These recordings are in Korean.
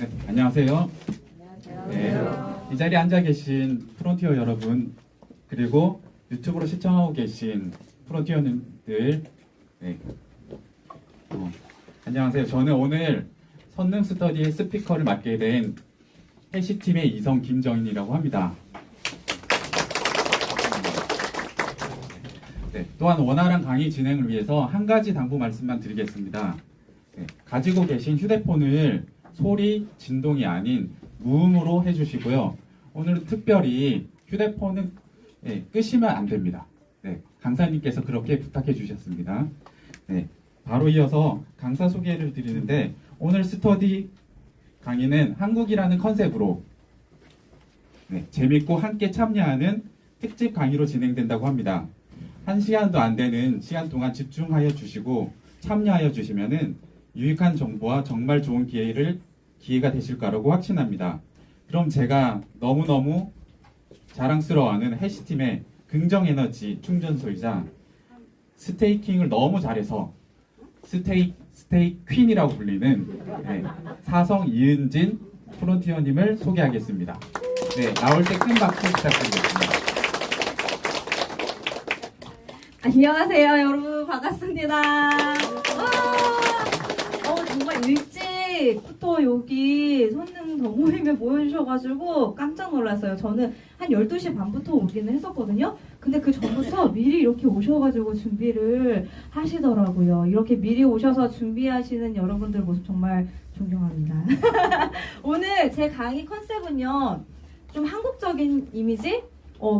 네, 안녕하세요. 안녕하세요. 이 자리에 앉아 계신 프론티어 여러분, 그리고 유튜브로 시청하고 계신 프론티어님들, 네. 안녕하세요. 저는 오늘 선능 스터디의 스피커를 맡게 된 해시팀의 이성 김정인이라고 합니다. 네, 또한 원활한 강의 진행을 위해서 한 가지 당부 말씀만 드리겠습니다. 네, 가지고 계신 휴대폰을 소리, 진동이 아닌 무음으로 해주시고요. 오늘은 특별히 휴대폰은 끄시면 안 됩니다. 네, 강사님께서 그렇게 부탁해 주셨습니다. 네, 바로 이어서 강사 소개를 드리는데, 오늘 스터디 강의는 한국이라는 컨셉으로 재밌고 함께 참여하는 특집 강의로 진행된다고 합니다. 1시간도 안 되는 시간 동안 집중하여 주시고 참여하여 주시면은 유익한 정보와 정말 좋은 기회가 되실 거라고 확신합니다. 그럼 제가 너무너무 자랑스러워하는 해시팀의 긍정에너지 충전소이자 스테이킹을 너무 잘해서 스테이 퀸이라고 불리는 사성 이은진 프론티어님을 소개하겠습니다. 네, 나올 때 큰 박수 부탁드리겠습니다. 안녕하세요, 여러분. 반갑습니다. 정말 일찍부터 여기 손님 덕모임에 모여주셔가지고 깜짝 놀랐어요. 저는 한 12시 반부터 오기는 했었거든요. 근데 그 전부터 미리 이렇게 오셔가지고 준비를 하시더라고요. 이렇게 미리 오셔서 준비하시는 여러분들 모습 정말 존경합니다. 오늘 제 강의 컨셉은요, 좀 한국적인 이미지?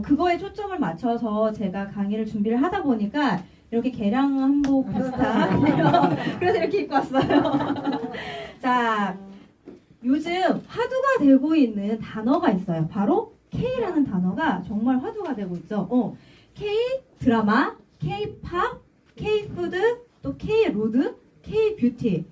그거에 초점을 맞춰서 제가 강의를 준비를 하다 보니까 이렇게 개량 한복 비슷한 그래서 이렇게 입고 왔어요. 자, 요즘 화두가 되고 있는 단어가 있어요. 바로 K라는 단어가 정말 화두가 되고 있죠. K 드라마, K 팝, K 푸드, 또 K 로드, K 뷰티.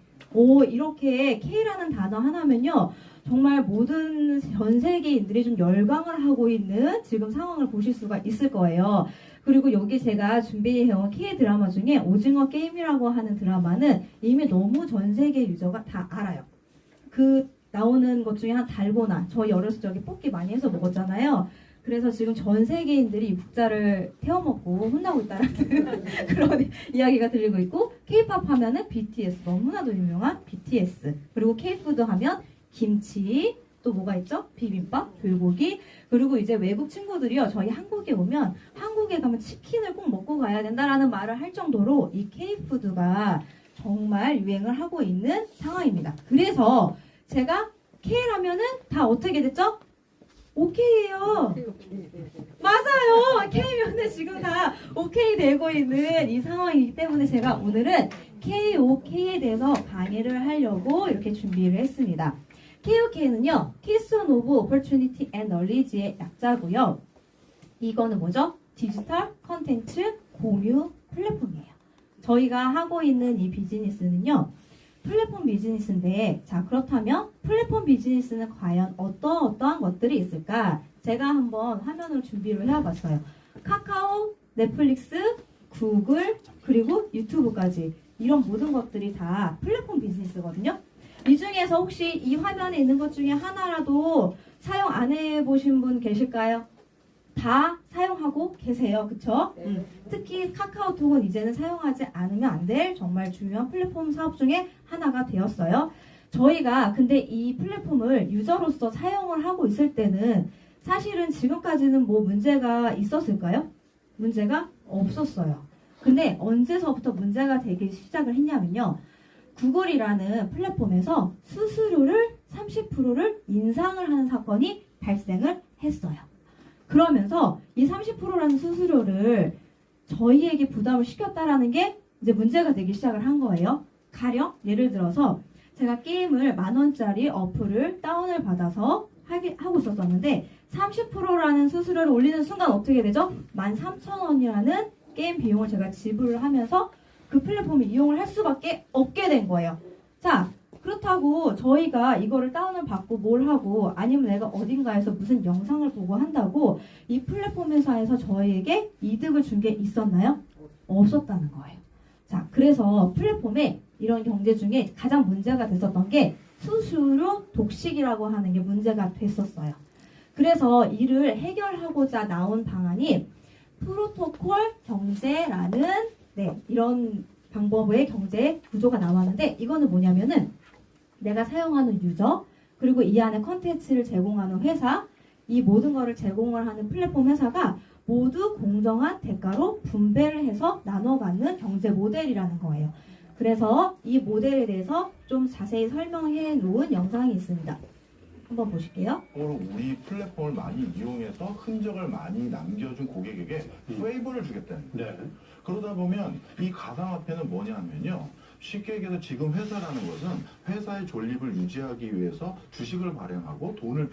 이렇게 K라는 단어 하나면요, 정말 모든 전 세계인들이 좀 열광을 하고 있는 지금 상황을 보실 수가 있을 거예요. 그리고 여기 제가 준비해온 K 드라마 중에 오징어 게임이라고 하는 드라마는 이미 너무 전 세계 유저가 다 알아요. 그 나오는 것 중에 한 달고나, 저희 어렸을 적에 뽑기 많이 해서 먹었잖아요. 그래서 지금 전 세계인들이 이 국자를 태워먹고 혼나고 있다는 그런 이야기가 들리고 있고, K-팝 하면은 BTS, 너무나도 유명한 BTS, 그리고 K-푸드 하면 김치, 또 뭐가 있죠? 비빔밥, 불고기. 그리고 이제 외국 친구들이요, 저희 한국에 오면 한국에 가면 치킨을 꼭 먹고 가야 된다라는 말을 할 정도로 이 K-푸드가 정말 유행을 하고 있는 상황입니다. 그래서 제가 K라면은 다 어떻게 됐죠? 오케이예요. 맞아요. K면은 지금 다 오케이 되고 있는 이 상황이기 때문에 제가 오늘은 KOK에 대해서 강의를 하려고 이렇게 준비를 했습니다. KOK는요, Keystone of Opportunity and Knowledge의 약자고요. 이거는 뭐죠? 디지털 컨텐츠 공유 플랫폼이에요. 저희가 하고 있는 이 비즈니스는요, 플랫폼 비즈니스인데, 자, 그렇다면 플랫폼 비즈니스는 과연 어떠한 것들이 있을까? 제가 한번 화면으로 준비를 해봤어요. 카카오, 넷플릭스, 구글, 그리고 유튜브까지 이런 모든 것들이 다 플랫폼 비즈니스거든요. 이 중에서 혹시 이 화면에 있는 것 중에 하나라도 사용 안 해보신 분 계실까요? 다 사용하고 계세요. 그쵸? 특히 카카오톡은 이제는 사용하지 않으면 안 될 정말 중요한 플랫폼 사업 중에 하나가 되었어요. 저희가 근데 이 플랫폼을 유저로서 사용을 하고 있을 때는 사실은 지금까지는 뭐 문제가 있었을까요? 문제가 없었어요. 근데 언제서부터 문제가 되기 시작을 했냐면요, 구글이라는 플랫폼에서 수수료를 30%를 인상을 하는 사건이 발생을 했어요. 그러면서 이 30%라는 수수료를 저희에게 부담을 시켰다라는 게 이제 문제가 되기 시작을 한 거예요. 가령 예를 들어서 제가 게임을 10,000원짜리 어플을 다운을 받아서 하고 있었는데 30%라는 수수료를 올리는 순간 어떻게 되죠? 13,000원이라는 게임 비용을 제가 지불을 하면서 그 플랫폼을 이용을 할 수밖에 없게 된 거예요. 자, 그렇다고 저희가 이거를 다운을 받고 뭘 하고, 아니면 내가 어딘가에서 무슨 영상을 보고 한다고 이 플랫폼 회사에서 저희에게 이득을 준 게 있었나요? 없었다는 거예요. 자, 그래서 플랫폼에 이런 경제 중에 가장 문제가 됐었던 게 수수료 독식이라고 하는 게 문제가 됐었어요. 그래서 이를 해결하고자 나온 방안이 프로토콜 경제라는 이런 방법의 경제 구조가 나왔는데, 이거는 뭐냐면은 내가 사용하는 유저, 그리고 이 안에 컨텐츠를 제공하는 회사, 이 모든 거를 제공을 하는 플랫폼 회사가 모두 공정한 대가로 분배를 해서 나눠 갖는 경제 모델이라는 거예요. 그래서 이 모델에 대해서 좀 자세히 설명해 놓은 영상이 있습니다. 한번 보실게요. 우리 플랫폼을 많이 이용해서 흔적을 많이 남겨준 고객에게 페이버를 주겠다는 거예요. 네. 그러다 보면 이 가상화폐는 뭐냐면요. 쉽게 얘기해서 지금 회사라는 것은 회사의 존립을 유지하기 위해서 주식을 발행하고 돈을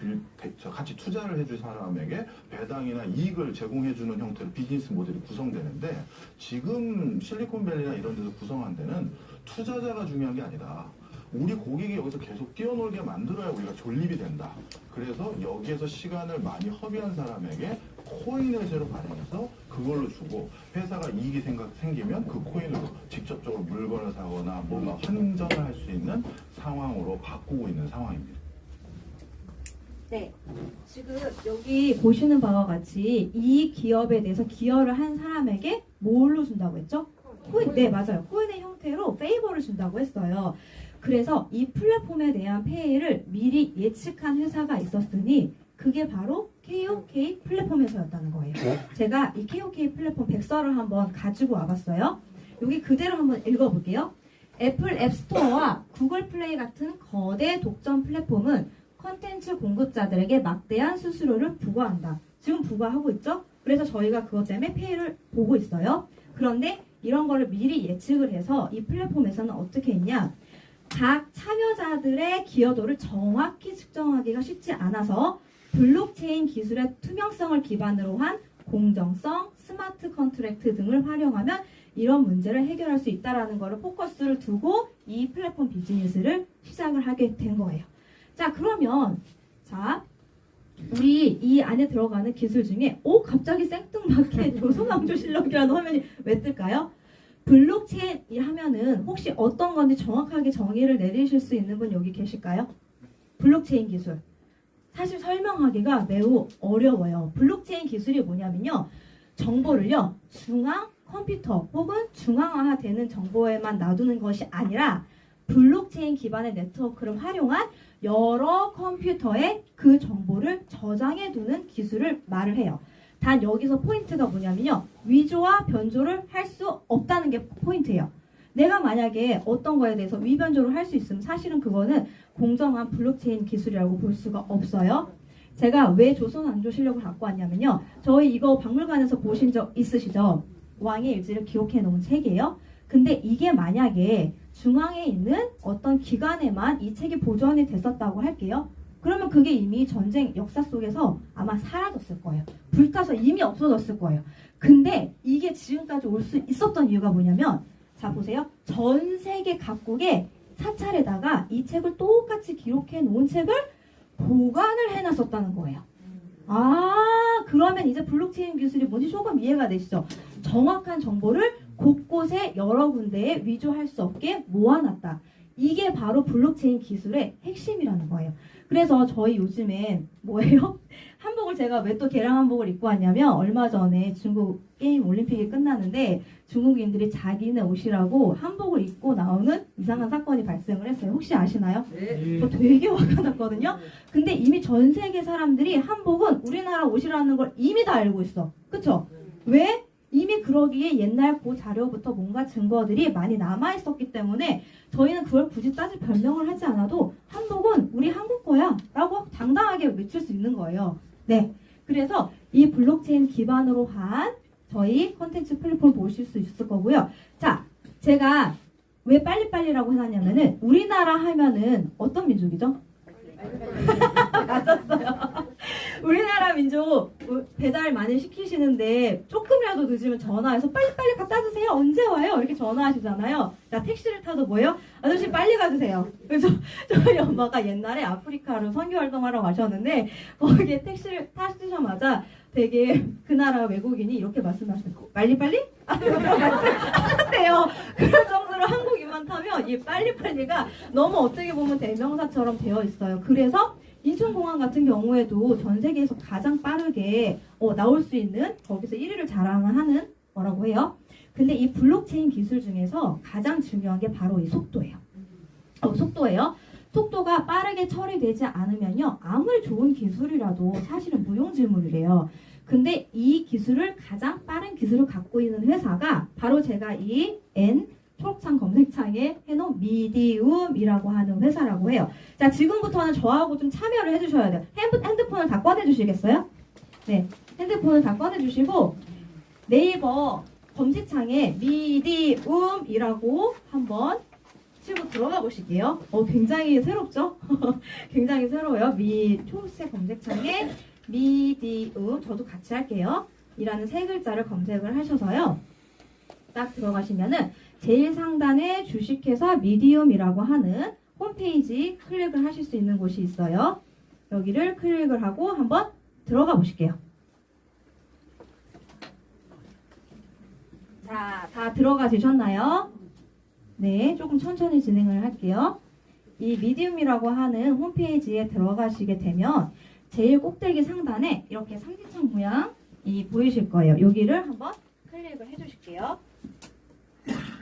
같이 투자를 해줄 사람에게 배당이나 이익을 제공해주는 형태로 비즈니스 모델이 구성되는데, 지금 실리콘밸리나 이런 데서 구성한 데는 투자자가 중요한 게 아니다. 우리 고객이 여기서 계속 뛰어놀게 만들어야 우리가 존립이 된다. 그래서 여기에서 시간을 많이 허비한 사람에게 코인을 새로 발행해서 그걸로 주고, 회사가 이익이 생기면 그 코인으로 직접적으로 물건을 사거나 뭔가 환전을 할 수 있는 상황으로 바꾸고 있는 상황입니다. 네, 지금 여기 보시는 바와 같이 이 기업에 대해서 기여를 한 사람에게 뭘로 준다고 했죠? 코인, 네 맞아요. 코인의 형태로 페이버를 준다고 했어요. 그래서 이 플랫폼에 대한 폐해를 미리 예측한 회사가 있었으니 그게 바로 KOK 플랫폼 회사였다는 거예요. 제가 이 KOK 플랫폼 백서를 한번 가지고 와봤어요. 여기 그대로 한번 읽어볼게요. 애플 앱스토어와 구글 플레이 같은 거대 독점 플랫폼은 컨텐츠 공급자들에게 막대한 수수료를 부과한다. 지금 부과하고 있죠? 그래서 저희가 그것 때문에 폐해를 보고 있어요. 그런데 이런 거를 미리 예측을 해서 이 플랫폼에서는 어떻게 했냐? 각 참여자들의 기여도를 정확히 측정하기가 쉽지 않아서 블록체인 기술의 투명성을 기반으로 한 공정성, 스마트 컨트랙트 등을 활용하면 이런 문제를 해결할 수 있다라는 거를 포커스를 두고 이 플랫폼 비즈니스를 시작을 하게 된 거예요. 자, 그러면 우리 이 안에 들어가는 기술 중에 갑자기 생뚱맞게 조선왕조 실력이라는 화면이 왜 뜰까요? 블록체인 하면은 혹시 어떤 건지 정확하게 정의를 내리실 수 있는 분 여기 계실까요? 블록체인 기술. 사실 설명하기가 매우 어려워요. 블록체인 기술이 뭐냐면요. 정보를요. 중앙 컴퓨터 혹은 중앙화되는 정보에만 놔두는 것이 아니라 블록체인 기반의 네트워크를 활용한 여러 컴퓨터에 그 정보를 저장해 두는 기술을 말을 해요. 단 여기서 포인트가 뭐냐면요. 위조와 변조를 할 수 없다는 게 포인트예요. 내가 만약에 어떤 거에 대해서 위변조를 할 수 있으면 사실은 그거는 공정한 블록체인 기술이라고 볼 수가 없어요. 제가 왜 조선왕조 실력을 갖고 왔냐면요. 저희 이거 박물관에서 보신 적 있으시죠? 왕의 일지를 기록해 놓은 책이에요. 근데 이게 만약에 중앙에 있는 어떤 기관에만 이 책이 보존이 됐었다고 할게요. 그러면 그게 이미 전쟁 역사 속에서 아마 사라졌을 거예요. 불타서 이미 없어졌을 거예요. 근데 이게 지금까지 올 수 있었던 이유가 뭐냐면, 자 보세요. 전 세계 각국에 사찰에다가 이 책을 똑같이 기록해 놓은 책을 보관을 해놨었다는 거예요. 그러면 이제 블록체인 기술이 뭔지 조금 이해가 되시죠? 정확한 정보를 곳곳에 여러 군데에 위조할 수 없게 모아놨다. 이게 바로 블록체인 기술의 핵심이라는 거예요. 그래서 저희 요즘엔 뭐예요? 한복을 제가 왜 또 개량 한복을 입고 왔냐면, 얼마 전에 중국 게임 올림픽이 끝나는데 중국인들이 자기네 옷이라고 한복을 입고 나오는 이상한 사건이 발생을 했어요. 혹시 아시나요? 네. 저 되게 화가 났거든요. 근데 이미 전 세계 사람들이 한복은 우리나라 옷이라는 걸 이미 다 알고 있어. 그쵸? 왜? 이미 그러기에 옛날 그 자료부터 뭔가 증거들이 많이 남아있었기 때문에 저희는 그걸 굳이 따질 변명을 하지 않아도 한복은 우리 한국 거야 라고 당당하게 외칠 수 있는 거예요. 네, 그래서 이 블록체인 기반으로 한 저희 컨텐츠 플랫폼 보실 수 있을 거고요. 자, 제가 왜 빨리빨리라고 해놨냐면은 우리나라 하면은 어떤 민족이죠? 맞았어요. 우리나라 민족 배달 많이 시키시는데 조금이라도 늦으면 전화해서 빨리빨리 갖다 주세요. 언제 와요? 이렇게 전화하시잖아요. 나 택시를 타도 뭐예요? 아저씨 빨리 가주세요. 그래서 저희 엄마가 옛날에 아프리카로 선교 활동하러 가셨는데 거기에 택시를 타시자마자 되게 그 나라 외국인이 이렇게 말씀하셨어요. 빨리빨리? 하세요. 그럴 정도로 한국인만 타면 이 빨리빨리가 너무 어떻게 보면 대명사처럼 되어 있어요. 그래서 인천공항 같은 경우에도 전 세계에서 가장 빠르게 나올 수 있는 거기서 1위를 자랑하는 뭐라고 해요. 근데 이 블록체인 기술 중에서 가장 중요한 게 바로 이 속도예요. 속도예요. 속도가 빠르게 처리되지 않으면요. 아무리 좋은 기술이라도 사실은 무용지물이래요. 근데 이 기술을 가장 빠른 기술을 갖고 있는 회사가 바로 제가 이 초록창 검색창에 해놓은 미디움이라고 하는 회사라고 해요. 자, 지금부터는 저하고 좀 참여를 해주셔야 돼요. 핸드폰을 다 꺼내주시겠어요? 네, 핸드폰을 다 꺼내주시고 네이버 검색창에 미디움이라고 한번 치고 들어가 보실게요. 굉장히 새롭죠? 굉장히 새로워요. 초록색 검색창에 미디움, 저도 같이 할게요. 이라는 세 글자를 검색을 하셔서요. 딱 들어가시면은 제일 상단에 주식회사 미디움이라고 하는 홈페이지 클릭을 하실 수 있는 곳이 있어요. 여기를 클릭을 하고 한번 들어가 보실게요. 자, 다 들어가주셨나요? 네, 조금 천천히 진행을 할게요. 이 미디움이라고 하는 홈페이지에 들어가시게 되면 제일 꼭대기 상단에 이렇게 삼지창 모양이 보이실 거예요. 여기를 한번 클릭을 해주실게요.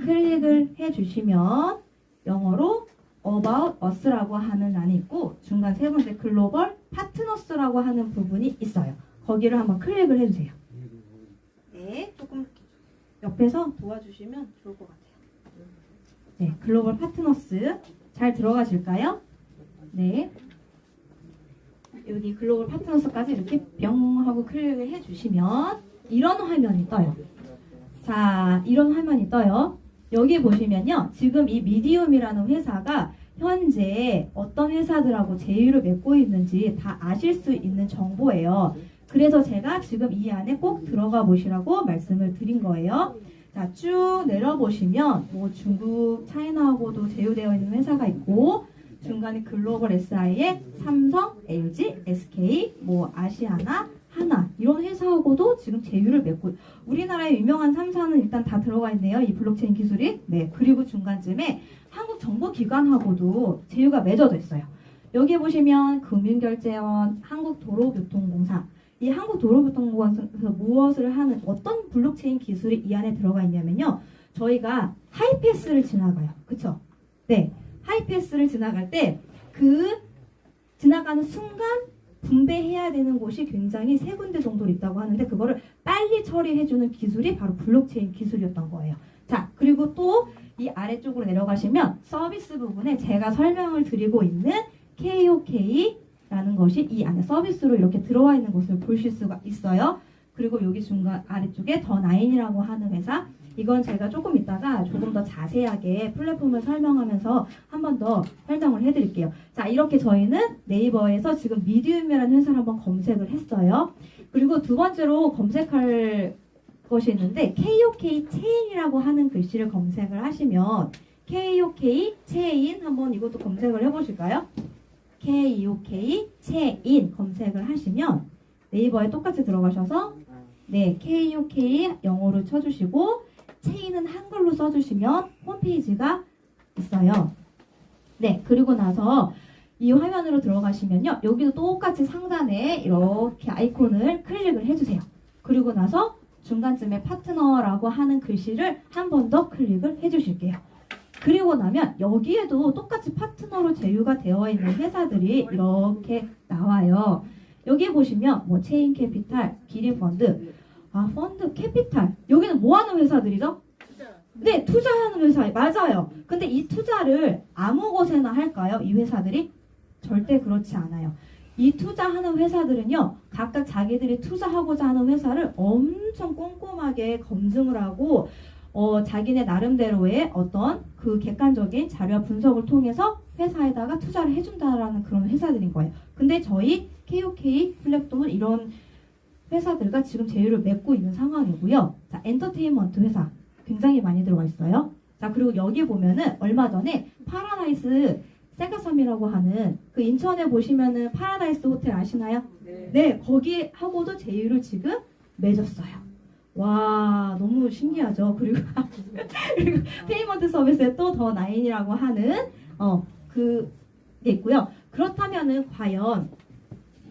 클릭을 해주시면 영어로 About Us라고 하는 란이 있고 중간 세 번째 글로벌 파트너스라고 하는 부분이 있어요. 거기를 한번 클릭을 해주세요. 네, 조금 옆에서 도와주시면 좋을 것 같아요. 네, 글로벌 파트너스 잘 들어가실까요? 네. 여기 글로벌 파트너스까지 이렇게 뿅 하고 클릭을 해주시면 이런 화면이 떠요. 자, 이런 화면이 떠요. 여기 보시면요. 지금 이 미디움이라는 회사가 현재 어떤 회사들하고 제휴를 맺고 있는지 다 아실 수 있는 정보예요. 그래서 제가 지금 이 안에 꼭 들어가 보시라고 말씀을 드린 거예요. 자, 쭉 내려보시면 뭐 중국, 차이나하고도 제휴되어 있는 회사가 있고 중간에 글로벌 SI에 삼성, LG, SK, 뭐 아시아나, 하나 이런 회사하고도 지금 제휴를 맺고 우리나라의 유명한 3사는 일단 다 들어가 있네요. 이 블록체인 기술이. 네, 그리고 중간쯤에 한국정보기관하고도 제휴가 맺어져 있어요. 여기 보시면 금융결제원, 한국도로교통공사 이 한국도로교통공사에서 무엇을 하는 어떤 블록체인 기술이 이 안에 들어가 있냐면요. 저희가 하이패스를 지나가요. 그쵸? 네. 하이패스를 지나갈 때 그 지나가는 순간 분배해야 되는 곳이 굉장히 세 군데 정도 있다고 하는데 그거를 빨리 처리해주는 기술이 바로 블록체인 기술이었던 거예요. 자, 그리고 또 이 아래쪽으로 내려가시면 서비스 부분에 제가 설명을 드리고 있는 KOK라는 것이 이 안에 서비스로 이렇게 들어와 있는 것을 보실 수가 있어요. 그리고 여기 중간 아래쪽에 더9이라고 하는 회사 이건 제가 조금 이따가 조금 더 자세하게 플랫폼을 설명하면서 한 번 더 설명을 해드릴게요. 자, 이렇게 저희는 네이버에서 지금 미디움이라는 회사를 한번 검색을 했어요. 그리고 두 번째로 검색할 것이 있는데 KOK 체인이라고 하는 글씨를 검색을 하시면 KOK 체인 한번 이것도 검색을 해보실까요? KOK 체인 검색을 하시면 네이버에 똑같이 들어가셔서 네, KOK 영어로 쳐주시고 체인은 한글로 써주시면 홈페이지가 있어요. 네, 그리고 나서 이 화면으로 들어가시면요. 여기도 똑같이 상단에 이렇게 아이콘을 클릭을 해주세요. 그리고 나서 중간쯤에 파트너라고 하는 글씨를 한 번 더 클릭을 해주실게요. 그리고 나면 여기에도 똑같이 파트너로 제휴가 되어 있는 회사들이 이렇게 나와요. 여기 보시면 뭐 체인 캐피탈, 기립펀드, 펀드 캐피탈. 여기는 뭐 하는 회사들이죠? 네, 투자하는 회사. 맞아요. 근데 이 투자를 아무 곳에나 할까요? 이 회사들이? 절대 그렇지 않아요. 이 투자하는 회사들은요, 각각 자기들이 투자하고자 하는 회사를 엄청 꼼꼼하게 검증을 하고 자기네 나름대로의 어떤 그 객관적인 자료와 분석을 통해서 회사에다가 투자를 해준다라는 그런 회사들인 거예요. 근데 저희 KOK 플랫폼은 이런 회사들과 지금 제휴를 맺고 있는 상황이고요. 자, 엔터테인먼트 회사 굉장히 많이 들어가 있어요. 자, 그리고 여기 보면은 얼마 전에 파라다이스 세가섬이라고 하는 그 인천에 보시면은 파라다이스 호텔 아시나요? 네, 거기하고도 제휴를 지금 맺었어요. 와, 너무 신기하죠. 그리고 페이먼트 서비스에 또 더 나인이라고 하는 그게 있고요. 그렇다면은 과연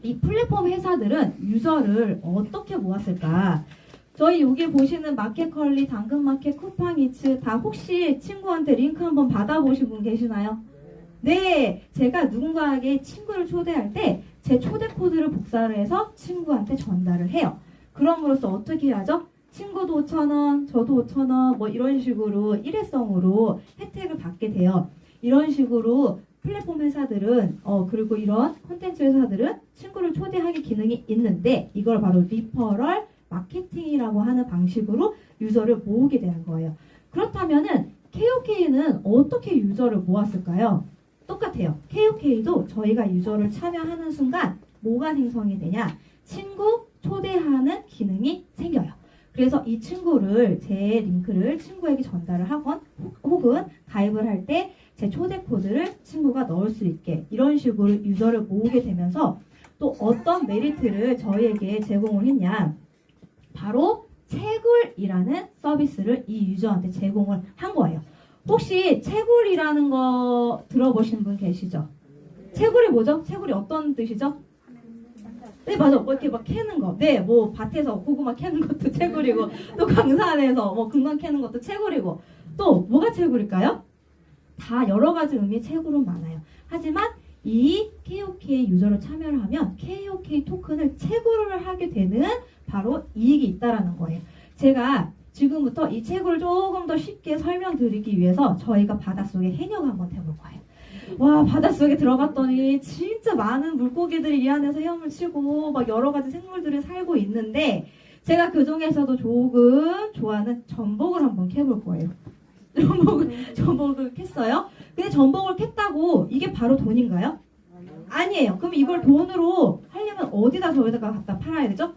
이 플랫폼 회사들은 유저를 어떻게 모았을까? 저희 여기 보시는 마켓컬리, 당근마켓, 쿠팡이츠 다 혹시 친구한테 링크 한번 받아보신 분 계시나요? 네, 제가 누군가에게 친구를 초대할 때 제 초대 코드를 복사를 해서 친구한테 전달을 해요. 그럼으로써 어떻게 해야죠? 친구도 5,000원, 저도 5,000원, 뭐 이런 식으로 일회성으로 혜택을 받게 돼요. 이런 식으로 플랫폼 회사들은 그리고 이런 콘텐츠 회사들은 친구를 초대하기 기능이 있는데 이걸 바로 리퍼럴 마케팅이라고 하는 방식으로 유저를 모으게 되는 거예요. 그렇다면은 KOK는 어떻게 유저를 모았을까요? 똑같아요. KOK도 저희가 유저를 참여하는 순간 뭐가 생성이 되냐? 친구 초대하는 기능이 생겨요. 그래서 이 친구를 제 링크를 친구에게 전달을 하건 혹은 가입을 할 때 제 초대 코드를 친구가 넣을 수 있게 이런 식으로 유저를 모으게 되면서 또 어떤 메리트를 저희에게 제공을 했냐? 바로 채굴이라는 서비스를 이 유저한테 제공을 한 거예요. 혹시 채굴이라는 거 들어보신 분 계시죠? 채굴이 뭐죠? 채굴이 어떤 뜻이죠? 네, 맞아. 뭐 이렇게 막 캐는 거. 네, 뭐 밭에서 고구마 캐는 것도 채굴이고, 또 강산에서 뭐 금강 캐는 것도 채굴이고, 또 뭐가 채굴일까요? 다 여러 가지 의미의 채굴은 많아요. 하지만 이 KOK 유저로 참여를 하면 KOK 토큰을 채굴을 하게 되는 바로 이익이 있다라는 거예요. 제가 지금부터 이 채굴을 조금 더 쉽게 설명드리기 위해서 저희가 바닷속에 해녀를 한번 해볼 거예요. 와, 바닷속에 들어갔더니 진짜 많은 물고기들이 이 안에서 헤엄을 치고 막 여러 가지 생물들이 살고 있는데 제가 그 중에서도 조금 좋아하는 전복을 한번 캐볼 거예요. 전복을 캤어요. 근데 전복을 캤다고 이게 바로 돈인가요? 아니에요. 그럼 이걸 돈으로 하려면 어디다 저기다가 갖다 팔아야 되죠?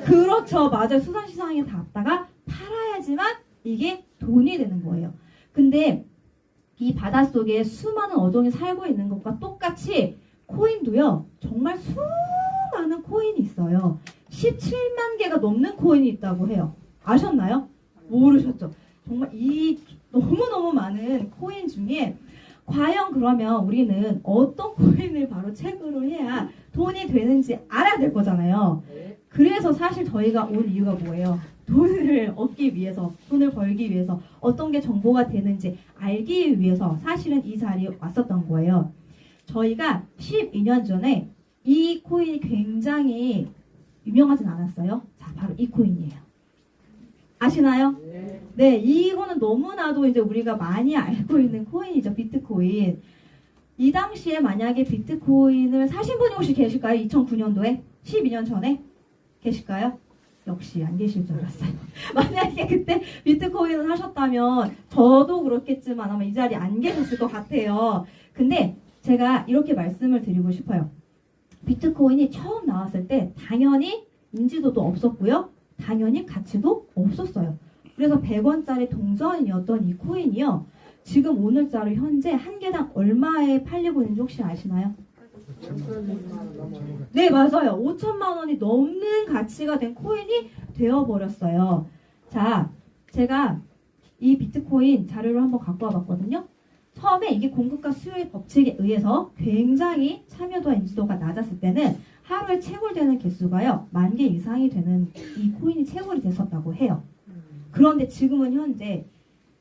그렇죠. 맞아요. 수산시장에 갖다가 팔아야지만 이게 돈이 되는 거예요. 근데 이 바닷속에 수많은 어종이 살고 있는 것과 똑같이 코인도요. 정말 수많은 코인이 있어요. 17만 개가 넘는 코인이 있다고 해요. 아셨나요? 모르셨죠? 정말 이 너무너무 많은 코인 중에 과연 그러면 우리는 어떤 코인을 바로 채굴을 해야 돈이 되는지 알아야 될 거잖아요. 그래서 사실 저희가 온 이유가 뭐예요? 돈을 얻기 위해서, 돈을 벌기 위해서 어떤 게 정보가 되는지 알기 위해서 사실은 이 자리에 왔었던 거예요. 저희가 12년 전에 이 코인이 굉장히 유명하진 않았어요. 자, 바로 이 코인이에요. 아시나요? 네, 이거는 너무나도 이제 우리가 많이 알고 있는 코인이죠. 비트코인. 이 당시에 만약에 비트코인을 사신 분이 혹시 계실까요? 2009년도에? 12년 전에? 계실까요? 역시 안 계실 줄 알았어요. 만약에 그때 비트코인을 하셨다면 저도 그렇겠지만 아마 이 자리에 안 계셨을 것 같아요. 근데 제가 이렇게 말씀을 드리고 싶어요. 비트코인이 처음 나왔을 때 당연히 인지도도 없었고요. 당연히 가치도 없었어요. 그래서 100원짜리 동전이었던 이 코인이요. 지금 오늘자로 현재 한 개당 얼마에 팔리고 있는지 혹시 아시나요? 네, 맞아요. 5천만 원이 넘는 가치가 된 코인이 되어버렸어요. 자, 제가 이 비트코인 자료를 한번 갖고 와봤거든요. 처음에 이게 공급과 수요의 법칙에 의해서 굉장히 참여도와 인지도가 낮았을 때는 하루에 채굴되는 개수가요. 10,000개 이상이 되는 이 코인이 채굴이 됐었다고 해요. 그런데 지금은 현재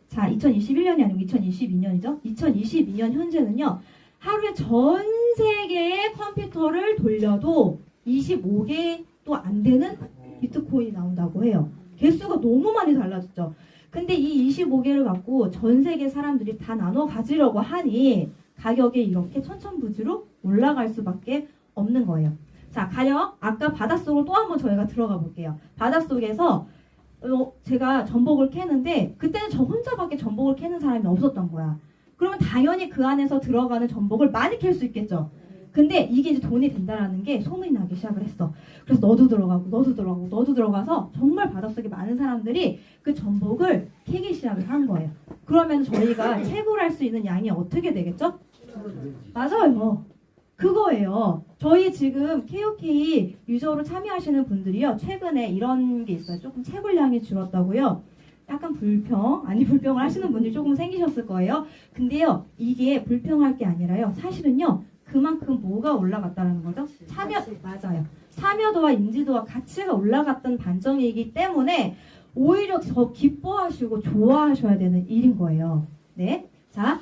자 2021년이 아니고 2022년이죠. 2022년 현재는요. 하루에 전 세계의 컴퓨터를 돌려도 25개도 안 되는 비트코인이 나온다고 해요. 개수가 너무 많이 달라졌죠. 근데 이 25개를 갖고 전 세계 사람들이 다 나눠 가지려고 하니 가격이 이렇게 천천부지로 올라갈 수밖에 없는 거예요. 자, 가령 아까 바닷속으로 또 한번 저희가 들어가 볼게요. 바닷속에서 제가 전복을 캐는데 그때는 저 혼자밖에 전복을 캐는 사람이 없었던 거야. 그러면 당연히 그 안에서 들어가는 전복을 많이 캘 수 있겠죠. 근데 이게 이제 돈이 된다라는 게 소문이 나기 시작을 했어. 그래서 너도 들어가고 너도 들어가고 너도 들어가서 정말 바닷속에 많은 사람들이 그 전복을 캐기 시작을 한 거예요. 그러면 저희가 채굴할 수 있는 양이 어떻게 되겠죠? 맞아요. 그거예요. 저희 지금 KOK 유저로 참여하시는 분들이요. 최근에 이런 게 있어요. 조금 채굴량이 줄었다고요. 약간 불평을 하시는 분들이 조금 생기셨을 거예요. 근데요. 이게 불평할 게 아니라요. 사실은요. 그만큼 뭐가 올라갔다는 거죠? 맞아요. 참여도와 인지도와 가치가 올라갔던 반정이기 때문에 오히려 더 기뻐하시고 좋아하셔야 되는 일인 거예요. 네. 자,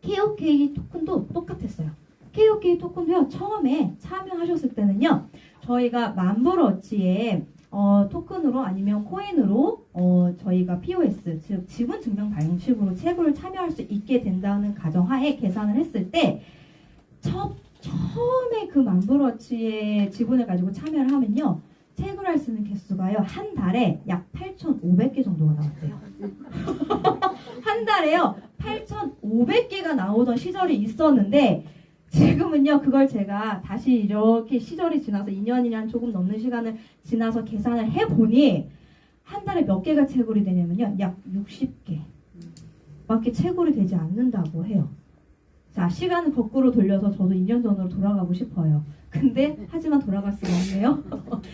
KOK 토큰도 똑같았어요. KOK 토큰도요. 처음에 참여하셨을 때는요. 저희가 만불어치에 토큰으로 아니면 코인으로 저희가 POS, 즉 지분 증명 방식으로 채굴을 참여할 수 있게 된다는 가정하에 계산을 했을 때 처음에 그 만불어치의 지분을 가지고 참여를 하면요. 채굴할 수 있는 개수가요. 한 달에 약 8,500개 정도가 나왔대요. 한 달에요. 8,500개가 나오던 시절이 있었는데 지금은요. 그걸 제가 다시 이렇게 시절이 지나서 2년이란 조금 넘는 시간을 지나서 계산을 해보니 한 달에 몇 개가 채굴이 되냐면요. 약 60개 밖에 채굴이 되지 않는다고 해요. 자, 시간을 거꾸로 돌려서 저도 2년 전으로 돌아가고 싶어요. 근데 하지만 돌아갈 수가 없네요.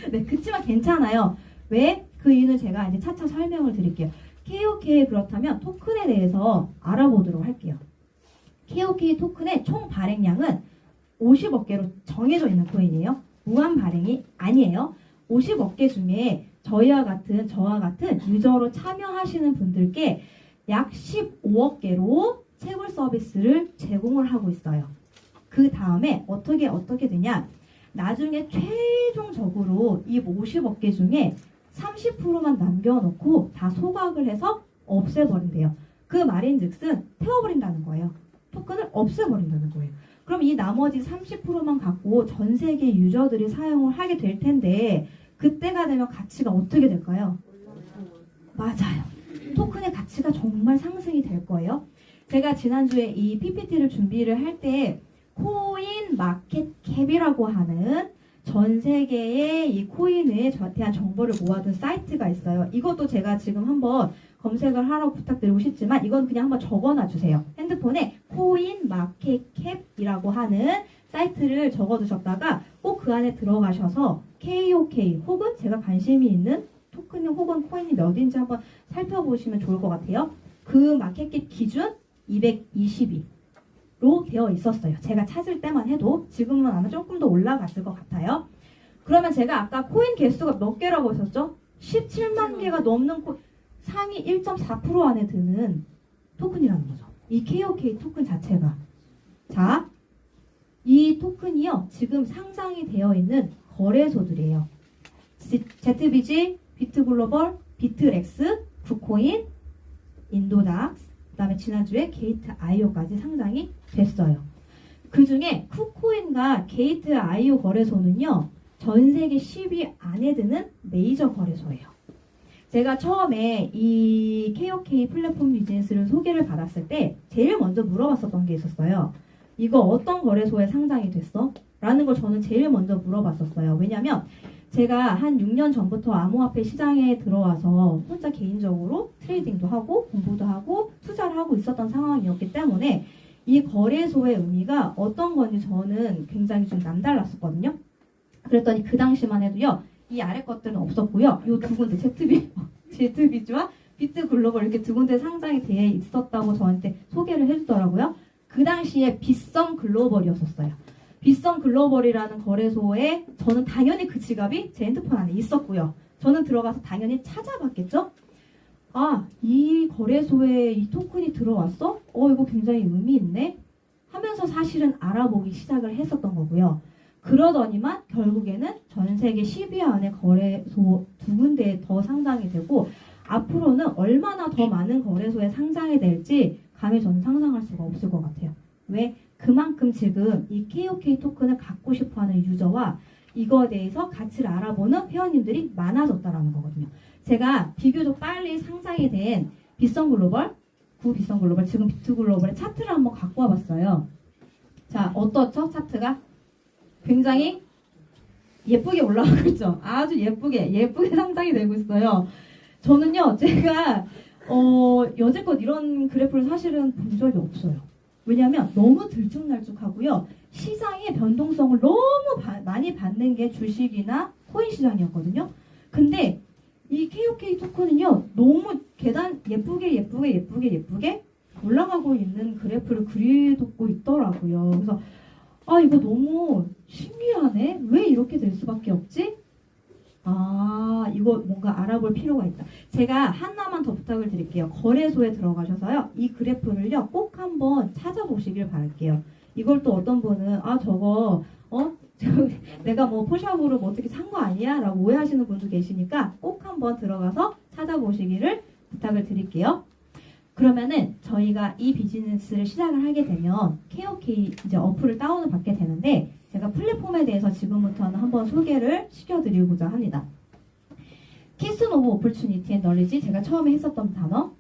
네, 그치만 괜찮아요. 왜? 그 이유는 제가 이제 차차 설명을 드릴게요. KOK 그렇다면 토큰에 대해서 알아보도록 할게요. KOK 토큰의 총 발행량은 50억 개로 정해져 있는 코인이에요. 무한 발행이 아니에요. 50억 개 중에 저와 같은 유저로 참여하시는 분들께 약 15억 개로 채굴 서비스를 제공을 하고 있어요. 그 다음에 어떻게 되냐? 나중에 최종적으로 이 50억 개 중에 30%만 남겨놓고 다 소각을 해서 없애버린대요. 그 말인즉슨 태워버린다는 거예요. 토큰을 없애버린다는 거예요. 그럼 이 나머지 30%만 갖고 전 세계 유저들이 사용을 하게 될 텐데 그때가 되면 가치가 어떻게 될까요? 맞아요. 토큰의 가치가 정말 상승이 될 거예요. 제가 지난주에 이 PPT를 준비를 할 때 코인 마켓 캡이라고 하는 전 세계의 이 코인에 대한 정보를 모아둔 사이트가 있어요. 이것도 제가 지금 한번 검색을 하라고 부탁드리고 싶지만 이건 그냥 한번 적어놔 주세요. 핸드폰에 코인 마켓 캡이라고 하는 사이트를 적어두셨다가 꼭 그 안에 들어가셔서 KOK 혹은 제가 관심이 있는 토큰이 혹은 코인이 몇인지 한번 살펴보시면 좋을 것 같아요. 그 마켓캡 기준 222로 되어 있었어요. 제가 찾을 때만 해도 지금은 아마 조금 더 올라갔을 것 같아요. 그러면 제가 아까 코인 개수가 몇 개라고 했었죠? 17만 개가 넘는 상위 1.4% 안에 드는 토큰이라는 거죠. 이 KOK 토큰 자체가. 자, 이 토큰이요. 지금 상장이 되어 있는 거래소들이에요. ZBG, 비트글로벌, 비트렉스, 쿠코인, 인도닥스, 그 다음에 지난주에 게이트.io까지 상장이 됐어요. 그 중에 쿠코인과 게이트.io 거래소는요. 전 세계 10위 안에 드는 메이저 거래소예요. 제가 처음에 이 KOK 플랫폼 비즈니스를 소개를 받았을 때 제일 먼저 물어봤었던 게 있었어요. 이거 어떤 거래소에 상장이 됐어? 라는 걸 저는 제일 먼저 물어봤었어요. 왜냐면 제가 한 6년 전부터 암호화폐 시장에 들어와서 혼자 개인적으로 트레이딩도 하고 공부도 하고 투자를 하고 있었던 상황이었기 때문에 이 거래소의 의미가 어떤 건지 저는 굉장히 좀 남달랐었거든요. 그랬더니 그 당시만 해도요. 이 아래 것들은 없었고요. 이 두 군데 ZBG와 비트글로벌 이렇게 두 군데 상장이 되어 있었다고 저한테 소개를 해주더라고요. 그 당시에 빗썸 글로벌이었었어요. 빗썸 글로벌이라는 거래소에 저는 당연히 그 지갑이 제 핸드폰 안에 있었고요. 저는 들어가서 당연히 찾아봤겠죠? 아, 이 거래소에 이 토큰이 들어왔어? 이거 굉장히 의미 있네? 하면서 사실은 알아보기 시작을 했었던 거고요. 그러더니만 결국에는 전 세계 10위 안에 거래소 두 군데에 더 상장이 되고 앞으로는 얼마나 더 많은 거래소에 상장이 될지 감히 저는 상상할 수가 없을 것 같아요. 왜? 그만큼 지금 이 KOK 토큰을 갖고 싶어하는 유저와 이거에 대해서 가치를 알아보는 회원님들이 많아졌다라는 거거든요. 제가 비교적 빨리 상장이 된 빗성 글로벌, 구 빗성 글로벌, 지금 비트 글로벌의 차트를 한번 갖고 와봤어요. 자, 어떻죠? 차트가 굉장히 예쁘게 올라가고 있죠. 아주 예쁘게 상장이 되고 있어요. 저는요, 제가 여태껏 이런 그래프를 사실은 본 적이 없어요. 왜냐하면 너무 들쭉날쭉하고요. 시장의 변동성을 너무 많이 받는 게 주식이나 코인 시장이었거든요. 근데 이 KOK 토큰은요, 너무 계단 예쁘게 올라가고 있는 그래프를 그려놓고 있더라고요. 그래서 아, 이거 너무 신기하네. 왜 이렇게 될 수밖에 없지? 아, 이거 뭔가 알아볼 필요가 있다. 제가 하나만 더 부탁을 드릴게요. 거래소에 들어가셔서요, 이 그래프를요, 꼭 한번 찾아보시길 바랄게요. 이걸 또 어떤 분은, 아, 저거, 내가 뭐 포샵으로 뭐 어떻게 산 거 아니야? 라고 오해하시는 분도 계시니까 꼭 한번 들어가서 찾아보시기를 부탁을 드릴게요. 그러면은 저희가 이 비즈니스를 시작을 하게 되면 KOK 이제 어플을 다운을 받게 되는데, 제가 플랫폼에 대해서 지금부터는 한번 소개를 시켜드리고자 합니다. 키스 오브 오퍼추니티 앤 널리지, 제가 처음에 했었던 단어.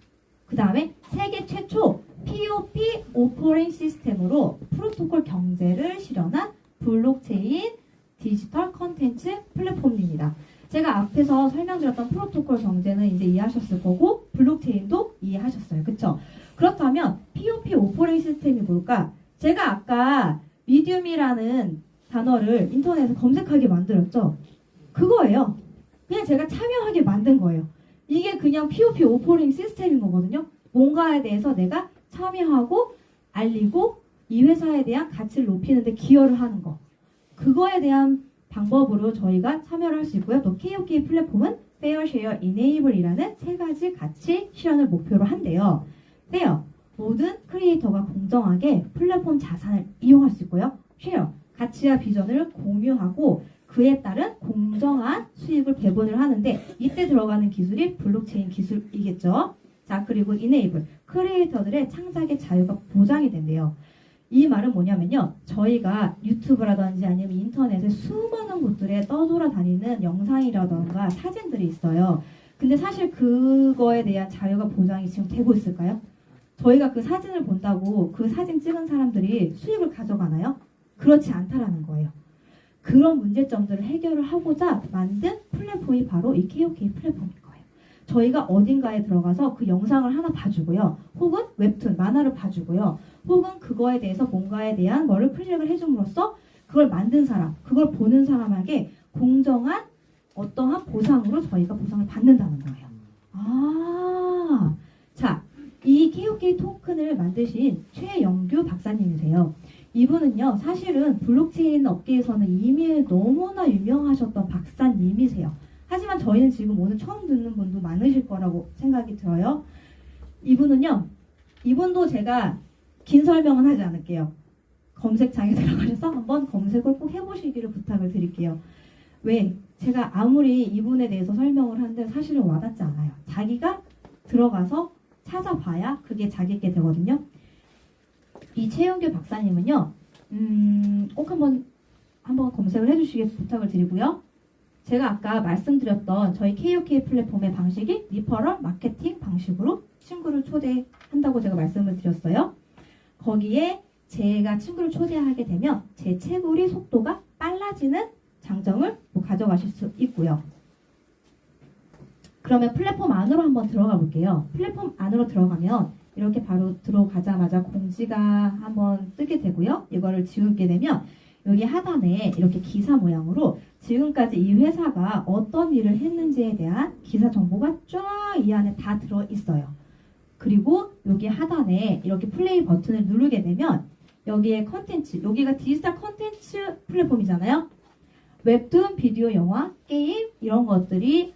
그 다음에 세계 최초 POP 오퍼링 시스템으로 프로토콜 경제를 실현한 블록체인 디지털 컨텐츠 플랫폼입니다. 제가 앞에서 설명드렸던 프로토콜 경제는 이제 이해하셨을 거고, 블록체인도 이해하셨어요. 그쵸? 그렇다면 POP 오퍼링 시스템이 뭘까? 제가 아까 미디움이라는 단어를 인터넷에 검색하게 만들었죠? 그거예요. 그냥 제가 참여하게 만든 거예요. 이게 그냥 POP 오퍼링 시스템인 거거든요. 뭔가에 대해서 내가 참여하고 알리고 이 회사에 대한 가치를 높이는 데 기여를 하는 거. 그거에 대한 방법으로 저희가 참여를 할 수 있고요. 또 KOK 플랫폼은 Fair Share Enable이라는 세 가지 가치 실현을 목표로 한대요. Fair, 모든 크리에이터가 공정하게 플랫폼 자산을 이용할 수 있고요. Share, 가치와 비전을 공유하고 그에 따른 공정한 수익을 배분을 하는데, 이때 들어가는 기술이 블록체인 기술이겠죠. 자, 그리고 Enable, 크리에이터들의 창작의 자유가 보장이 된대요. 이 말은 뭐냐면요, 저희가 유튜브라든지 아니면 인터넷에 수많은 곳들에 떠돌아다니는 영상이라던가 사진들이 있어요. 근데 사실 그거에 대한 자유가 보장이 지금 되고 있을까요? 저희가 그 사진을 본다고 그 사진 찍은 사람들이 수익을 가져가나요? 그렇지 않다라는 거예요. 그런 문제점들을 해결을 하고자 만든 플랫폼이 바로 이 KOK 플랫폼인 거예요. 저희가 어딘가에 들어가서 그 영상을 하나 봐주고요, 혹은 웹툰, 만화를 봐주고요, 혹은 그거에 대해서 뭔가에 대한 거를 클릭을 해줌으로써 그걸 만든 사람, 그걸 보는 사람에게 공정한 어떠한 보상으로 저희가 보상을 받는다는 거예요. 아, 자, 이 KOK 토큰을 만드신 최영규 박사님이세요. 이분은요, 사실은 블록체인 업계에서는 이미 너무나 유명하셨던 박사님이세요. 하지만 저희는 지금 오늘 처음 듣는 분도 많으실 거라고 생각이 들어요. 이분도 제가 긴 설명은 하지 않을게요. 검색창에 들어가셔서 한번 검색을 꼭 해보시기를 부탁을 드릴게요. 왜? 제가 아무리 이분에 대해서 설명을 하는데 사실은 와닿지 않아요. 자기가 들어가서 찾아봐야 그게 자기게 되거든요. 이 최영규 박사님은요, 꼭 한번 검색을 해주시길 부탁을 드리고요. 제가 아까 말씀드렸던 저희 KOK 플랫폼의 방식이 리퍼럴 마케팅 방식으로 친구를 초대한다고 제가 말씀을 드렸어요. 거기에 제가 친구를 초대하게 되면 제 채굴이 속도가 빨라지는 장점을 가져가실 수 있고요. 그러면 플랫폼 안으로 한번 들어가 볼게요. 플랫폼 안으로 들어가면 이렇게 바로 들어가자마자 공지가 한번 뜨게 되고요. 이거를 지우게 되면 여기 하단에 이렇게 기사 모양으로 지금까지 이 회사가 어떤 일을 했는지에 대한 기사 정보가 쫙 이 안에 다 들어 있어요. 그리고 여기 하단에 이렇게 플레이 버튼을 누르게 되면 여기에 컨텐츠, 여기가 디지털 컨텐츠 플랫폼이잖아요. 웹툰, 비디오, 영화, 게임 이런 것들이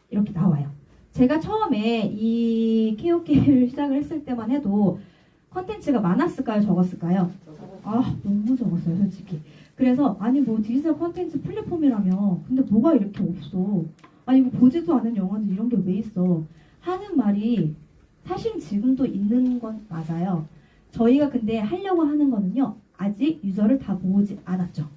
이렇게 나와요. 제가 처음에 이 KOK를 시작을 했을 때만 해도 컨텐츠가 많았을까요? 적었을까요? 아, 너무 적었어요, 솔직히. 그래서 아니 뭐 디지털 컨텐츠 플랫폼이라며 근데 뭐가 이렇게 없어. 아니 이거 보지도 않은 영화들 이런 게 왜 있어. 하는 말이 사실 지금도 있는 건 맞아요. 저희가 근데 하려고 하는 거는요, 아직 유저를 다 모으지 않았죠.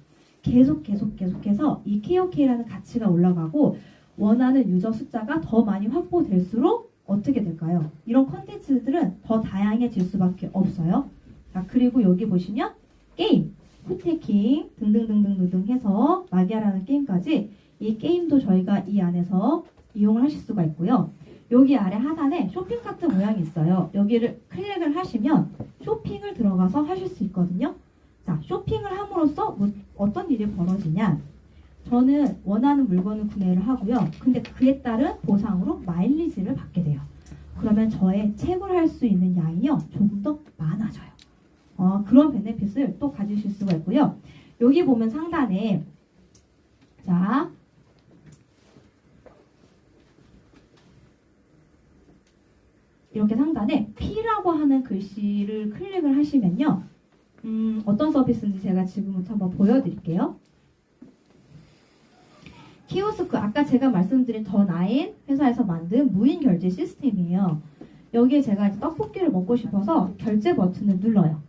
계속해서 이 KOK라는 가치가 올라가고 원하는 유저 숫자가 더 많이 확보될수록 어떻게 될까요? 이런 컨텐츠들은 더 다양해질 수밖에 없어요. 자, 그리고 여기 보시면 게임, 후테킹 등등등등등 해서 마기아라는 게임까지 이 게임도 저희가 이 안에서 이용을 하실 수가 있고요. 여기 아래 하단에 쇼핑카트 모양이 있어요. 여기를 클릭을 하시면 쇼핑을 들어가서 하실 수 있거든요. 자, 쇼핑을 함으로써 어떤 일이 벌어지냐. 저는 원하는 물건을 구매를 하고요. 근데 그에 따른 보상으로 마일리지를 받게 돼요. 그러면 저의 채굴할 수 있는 양이요. 조금 더 많아져요. 그런 베네핏을 또 가지실 수가 있고요. 여기 보면 상단에 자 이렇게 상단에 P라고 하는 글씨를 클릭을 하시면요. 어떤 서비스인지 제가 지금부터 한번 보여드릴게요. 키오스크, 아까 제가 말씀드린 더 나인 회사에서 만든 무인 결제 시스템이에요. 여기에 제가 이제 떡볶이를 먹고 싶어서 결제 버튼을 눌러요.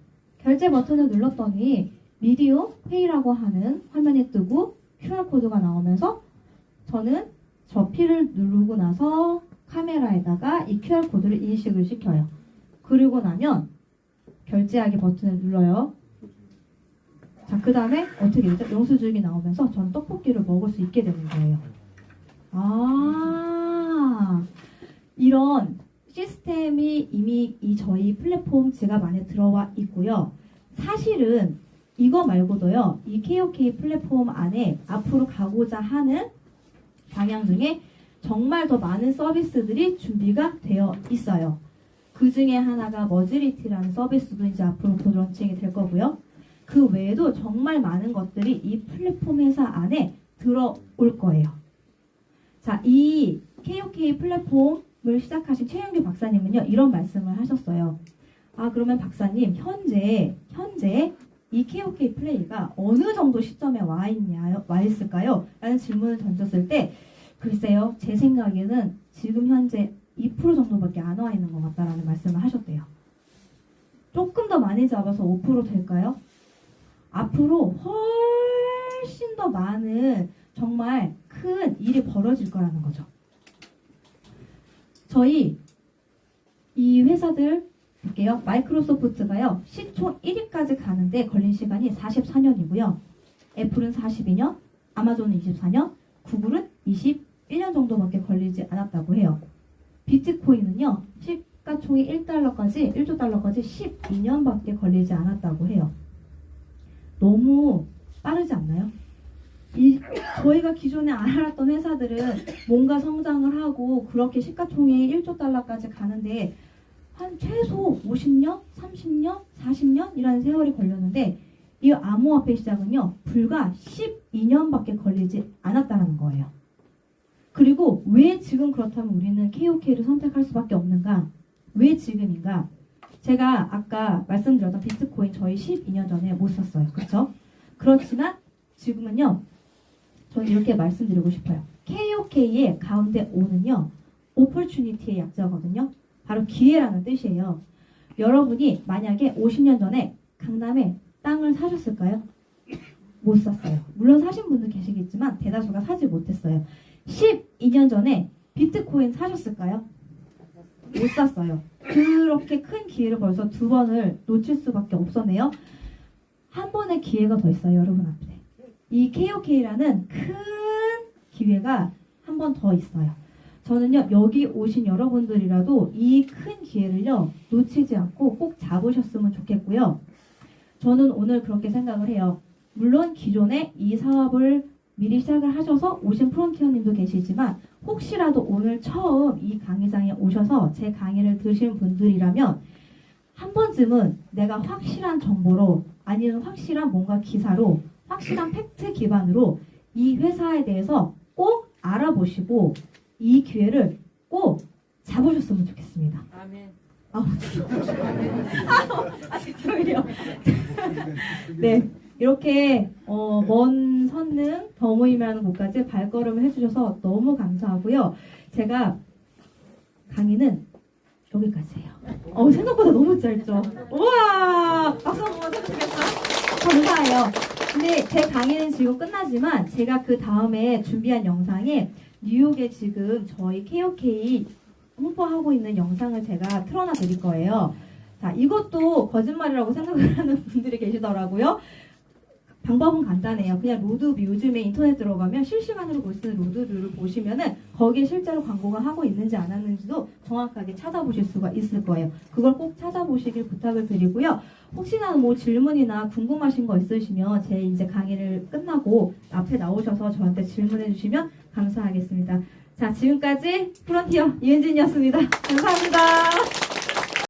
결제 버튼을 눌렀더니 미디어 페이라고 하는 화면에 뜨고 QR코드가 나오면서 저는 저 P를 누르고 나서 카메라에다가 이 QR코드를 인식을 시켜요. 그리고 나면 결제하기 버튼을 눌러요. 자, 그 다음에 어떻게 되죠? 영수증이 나오면서 저는 떡볶이를 먹을 수 있게 되는 거예요. 이런 시스템이 이미 이 저희 플랫폼 지갑 안에 들어와 있고요. 사실은 이거 말고도요. 이 KOK 플랫폼 안에 앞으로 가고자 하는 방향 중에 정말 더 많은 서비스들이 준비가 되어 있어요. 그 중에 하나가 머지리티라는 서비스도 이제 앞으로 곧 런칭이 될 거고요. 그 외에도 정말 많은 것들이 이 플랫폼 회사 안에 들어올 거예요. 자, 이 KOK 플랫폼을 시작하신 최영규 박사님은요, 이런 말씀을 하셨어요. 그러면 박사님, 현재 이 KOK 플레이가 어느 정도 시점에 와 있을까요? 라는 질문을 던졌을 때, 글쎄요, 제 생각에는 지금 현재 2% 정도밖에 안 와 있는 것 같다라는 말씀을 하셨대요. 조금 더 많이 잡아서 5% 될까요? 앞으로 훨씬 더 많은 정말 큰 일이 벌어질 거라는 거죠. 저희 이 회사들 볼게요. 마이크로소프트가요. 시총 1위까지 가는데 걸린 시간이 44년이고요. 애플은 42년, 아마존은 24년, 구글은 21년 정도밖에 걸리지 않았다고 해요. 비트코인은요. 시가총이 1조 달러까지 12년밖에 걸리지 않았다고 해요. 너무 빠르지 않나요? 저희가 기존에 알았던 회사들은 뭔가 성장을 하고 그렇게 시가총액 1조 달러까지 가는데 한 최소 50년, 30년, 40년이라는 세월이 걸렸는데 이 암호화폐 시장은요. 불과 12년밖에 걸리지 않았다는 거예요. 그리고 왜 지금 그렇다면 우리는 KOK를 선택할 수밖에 없는가? 왜 지금인가? 제가 아까 말씀드렸던 비트코인 저희 12년 전에 못 샀어요. 그렇죠? 그렇지만 지금은요. 저는 이렇게 말씀드리고 싶어요. KOK의 가운데 O는요. opportunity의 약자거든요. 바로 기회라는 뜻이에요. 여러분이 만약에 50년 전에 강남에 땅을 사셨을까요? 못 샀어요. 물론 사신 분도 계시겠지만 대다수가 사지 못했어요. 12년 전에 비트코인 사셨을까요? 못 샀어요. 그렇게 큰 기회를 벌써 2번을 놓칠 수밖에 없었네요. 한 번의 기회가 더 있어요, 여러분 앞에. 이 KOK라는 큰 기회가 한 번 더 있어요. 저는요, 여기 오신 여러분들이라도 이 큰 기회를요, 놓치지 않고 꼭 잡으셨으면 좋겠고요. 저는 오늘 그렇게 생각을 해요. 물론 기존에 이 사업을 미리 시작을 하셔서 오신 프론티어님도 계시지만 혹시라도 오늘 처음 이 강의장에 오셔서 제 강의를 들으신 분들이라면 한 번쯤은 내가 확실한 정보로 아니면 확실한 뭔가 기사로 확실한 팩트 기반으로 이 회사에 대해서 꼭 알아보시고 이 기회를 꼭 잡으셨으면 좋겠습니다. 아멘. 죄송해요. 네, 이렇게 먼 선릉 더모임이라는 곳까지 발걸음을 해주셔서 너무 감사하고요. 제가 강의는 여기까지예요. 생각보다 너무 짧죠? 우와! 박수 한번 쳐주시겠어요? 감사해요. 근데 제 강의는 지금 끝나지만 제가 그 다음에 준비한 영상에 뉴욕에 지금 저희 KOK 홍보하고 있는 영상을 제가 틀어놔 드릴 거예요. 자, 이것도 거짓말이라고 생각을 하는 분들이 계시더라고요. 방법은 간단해요. 그냥 로드뷰, 요즘에 인터넷 들어가면 실시간으로 볼 수 있는 로드뷰를 보시면은 거기에 실제로 광고가 하고 있는지 안 하는지도 정확하게 찾아보실 수가 있을 거예요. 그걸 꼭 찾아보시길 부탁을 드리고요. 혹시나 뭐 질문이나 궁금하신 거 있으시면 제 이제 강의를 끝나고 앞에 나오셔서 저한테 질문해 주시면 감사하겠습니다. 자, 지금까지 프론티어 이은진이었습니다. 감사합니다.